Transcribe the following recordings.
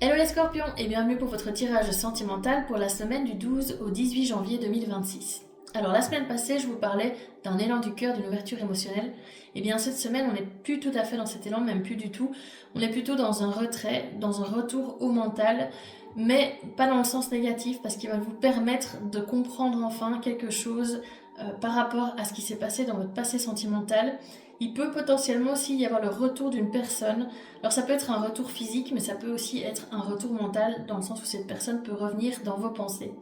Hello les scorpions et bienvenue pour votre tirage sentimental pour la semaine du 12 au 18 janvier 2026. Alors la semaine passée je vous parlais d'un élan du cœur, d'une ouverture émotionnelle. Et bien cette semaine on n'est plus tout à fait dans cet élan, même plus du tout. On est plutôt dans un retrait, dans un retour au mental, mais pas dans le sens négatif parce qu'il va vous permettre de comprendre enfin quelque chose par rapport à ce qui s'est passé dans votre passé sentimental. Il peut potentiellement aussi y avoir le retour d'une personne. Alors ça peut être un retour physique, mais ça peut aussi être un retour mental, dans le sens où cette personne peut revenir dans vos pensées.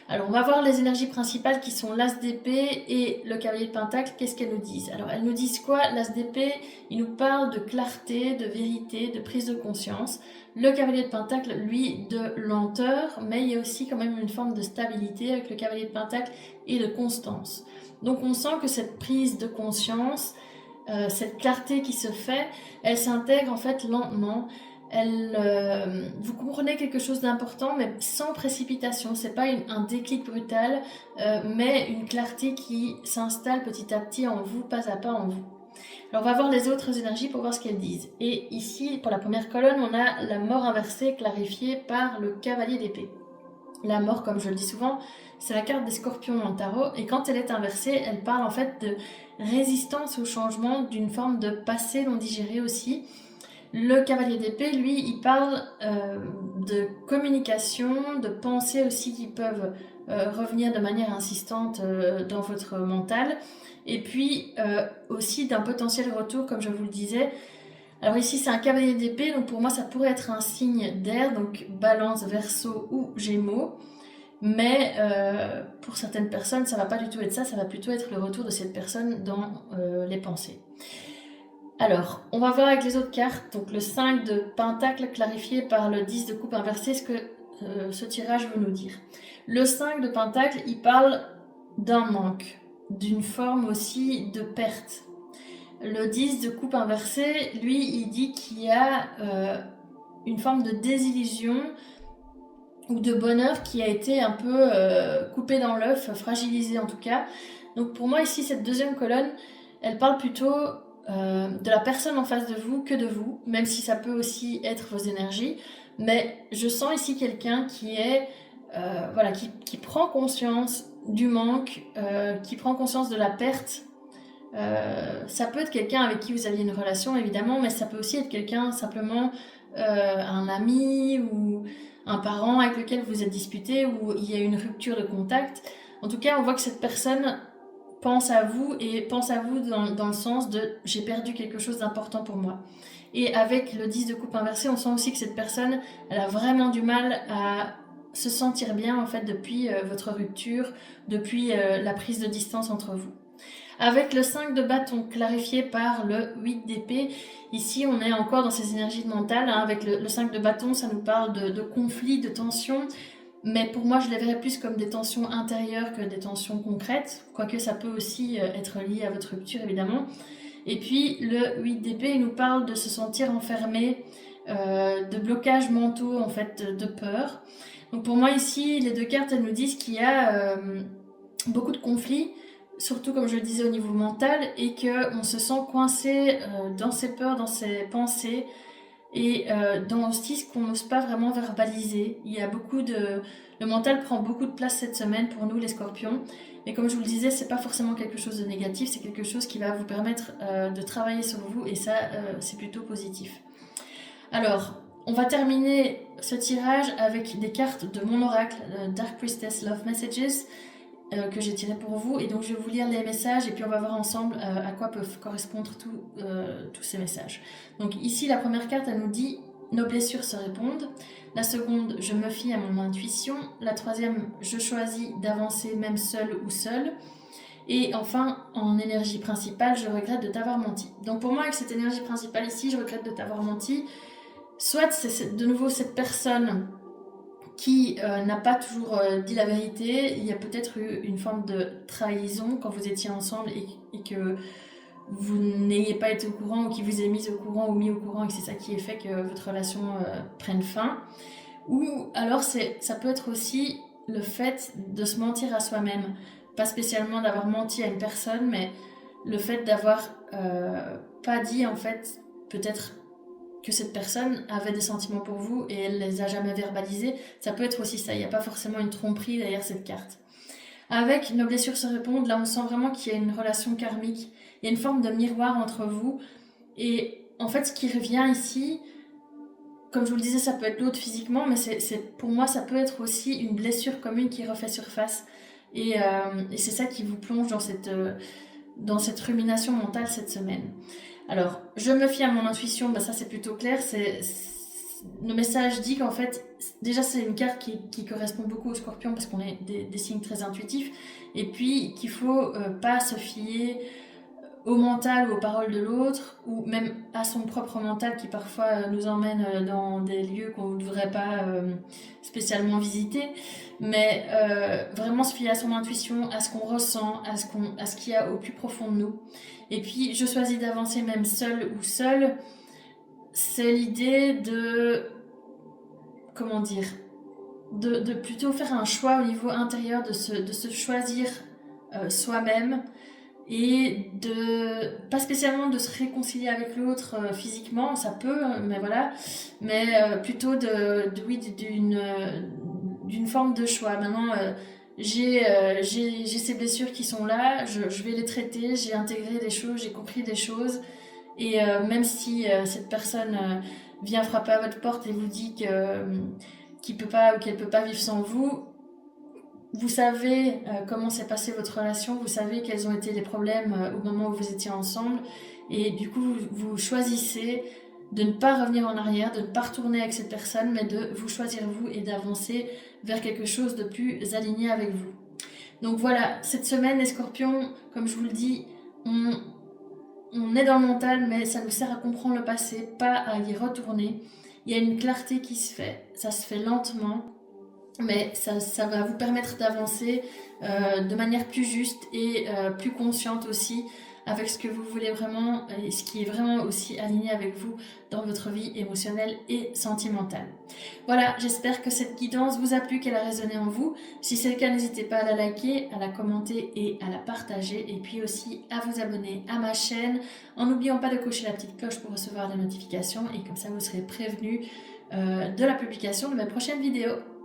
Alors on va voir les énergies principales qui sont l'As d'épée et le cavalier de pentacle. Qu'est-ce qu'elles nous disent? Alors elles nous disent quoi? L'As d'épée, il nous parle de clarté, de vérité, de prise de conscience. Le cavalier de pentacle, lui, de lenteur, mais il y a aussi quand même une forme de stabilité avec le cavalier de pentacle et de constance. Donc on sent que cette prise de conscience, cette clarté qui se fait, elle s'intègre en fait lentement. Vous comprenez quelque chose d'important, mais sans précipitation. C'est pas un déclic brutal, mais une clarté qui s'installe petit à petit en vous, pas à pas en vous. Alors on va voir les autres énergies pour voir ce qu'elles disent. Et ici, pour la première colonne, on a la mort inversée clarifiée par le cavalier d'épée. La mort, comme je le dis souvent, c'est la carte des scorpions dans le tarot, et quand elle est inversée, elle parle en fait de résistance au changement, d'une forme de passé non digéré aussi. Le cavalier d'épée, lui, il parle de communication, de pensées aussi qui peuvent revenir de manière insistante dans votre mental, et puis aussi d'un potentiel retour, comme je vous le disais. Alors ici, c'est un cavalier d'épée, donc pour moi, ça pourrait être un signe d'air, donc balance, verseau ou gémeaux. Mais pour certaines personnes, ça va pas du tout être ça, ça va plutôt être le retour de cette personne dans les pensées. Alors, on va voir avec les autres cartes, donc le 5 de pentacle clarifié par le 10 de coupe inversée, ce que ce tirage veut nous dire. Le 5 de pentacle, il parle d'un manque, d'une forme aussi de perte. Le 10 de coupe inversée, lui, il dit qu'il y a une forme de désillusion ou de bonheur qui a été un peu coupé dans l'œuf, fragilisé en tout cas. Donc pour moi ici, cette deuxième colonne, elle parle plutôt de la personne en face de vous que de vous, même si ça peut aussi être vos énergies. Mais je sens ici quelqu'un qui est voilà, qui prend conscience du manque, qui prend conscience de la perte. Ça peut être quelqu'un avec qui vous aviez une relation évidemment, mais ça peut aussi être quelqu'un simplement, un ami ou un parent avec lequel vous êtes disputé, ou il y a une rupture de contact. En tout cas, on voit que cette personne pense à vous, et pense à vous dans le sens de j'ai perdu quelque chose d'important pour moi. Et avec le 10 de coupe inversée, on sent aussi que cette personne, elle a vraiment du mal à se sentir bien en fait depuis votre rupture, depuis la prise de distance entre vous. Avec le 5 de bâton clarifié par le 8 d'épée, ici on est encore dans ces énergies mentales, hein. Avec le 5 de bâton, ça nous parle de conflits, de tensions, mais pour moi je les verrais plus comme des tensions intérieures que des tensions concrètes, quoique ça peut aussi être lié à votre rupture évidemment. Et puis le 8 d'épée, il nous parle de se sentir enfermé, de blocages mentaux en fait, de peur. Donc pour moi ici, les deux cartes elles nous disent qu'il y a beaucoup de conflits, surtout comme je le disais au niveau mental, et qu'on se sent coincé dans ses peurs, dans ses pensées, et dans aussi ce qu'on n'ose pas vraiment verbaliser. Il y a beaucoup de... Le mental prend beaucoup de place cette semaine pour nous les scorpions, mais comme je vous le disais, c'est pas forcément quelque chose de négatif, c'est quelque chose qui va vous permettre de travailler sur vous, et ça c'est plutôt positif. Alors, on va terminer ce tirage avec des cartes de mon oracle, Dark Priestess Love Messages, que j'ai tiré pour vous, et donc je vais vous lire les messages et puis on va voir ensemble à quoi peuvent correspondre tous ces messages. Donc ici la première carte elle nous dit nos blessures se répondent, la seconde je me fie à mon intuition, la troisième je choisis d'avancer même seul ou seule, et enfin en énergie principale je regrette de t'avoir menti. Donc pour moi avec cette énergie principale ici je regrette de t'avoir menti, soit c'est de nouveau cette personne qui n'a pas toujours dit la vérité. Il y a peut-être eu une forme de trahison quand vous étiez ensemble, et que vous n'ayez pas été au courant, ou qui vous ait mis au courant ou mis au courant, et que c'est ça qui a fait que votre relation prenne fin. Ou alors ça peut être aussi le fait de se mentir à soi-même. Pas spécialement d'avoir menti à une personne, mais le fait d'avoir pas dit en fait peut-être que cette personne avait des sentiments pour vous et elle les a jamais verbalisés. Ça peut être aussi ça, il n'y a pas forcément une tromperie derrière cette carte. Avec nos blessures se répondent, là on sent vraiment qu'il y a une relation karmique, il y a une forme de miroir entre vous. Et en fait, ce qui revient ici, comme je vous le disais, ça peut être l'autre physiquement, mais pour moi, ça peut être aussi une blessure commune qui refait surface. Et c'est ça qui vous plonge dans cette rumination mentale cette semaine. Alors, je me fie à mon intuition, ça c'est plutôt clair. Le message dit qu'en fait, déjà c'est une carte qui correspond beaucoup au Scorpion parce qu'on est des signes très intuitifs. Et puis qu'il faut pas se fier au mental ou aux paroles de l'autre, ou même à son propre mental qui parfois nous emmène dans des lieux qu'on ne devrait pas spécialement visiter, mais vraiment se fier à son intuition, à ce qu'on ressent, à ce qu'il y a au plus profond de nous. Et puis je choisis d'avancer même seul ou seule, c'est l'idée de, comment dire, de plutôt faire un choix au niveau intérieur, de se choisir soi-même, et pas spécialement de se réconcilier avec l'autre physiquement, ça peut, mais voilà, mais plutôt d'une forme de choix. Maintenant, j'ai ces blessures qui sont là, je vais les traiter, j'ai intégré des choses, j'ai compris des choses, et même si cette personne vient frapper à votre porte et vous dit qu'il peut pas ou qu'elle peut pas vivre sans vous, vous savez comment s'est passée votre relation, vous savez quels ont été les problèmes au moment où vous étiez ensemble, et du coup vous choisissez de ne pas revenir en arrière, de ne pas retourner avec cette personne, mais de vous choisir vous et d'avancer vers quelque chose de plus aligné avec vous. Donc voilà, cette semaine les Scorpions, comme je vous le dis, on est dans le mental, mais ça nous sert à comprendre le passé, pas à y retourner. Il y a une clarté qui se fait, ça se fait lentement, mais ça va vous permettre d'avancer de manière plus juste et plus consciente aussi, avec ce que vous voulez vraiment et ce qui est vraiment aussi aligné avec vous dans votre vie émotionnelle et sentimentale. Voilà, j'espère que cette guidance vous a plu, qu'elle a résonné en vous. Si c'est le cas, n'hésitez pas à la liker, à la commenter et à la partager, et puis aussi à vous abonner à ma chaîne en n'oubliant pas de cocher la petite cloche pour recevoir les notifications, et comme ça vous serez prévenu de la publication de mes prochaines vidéos.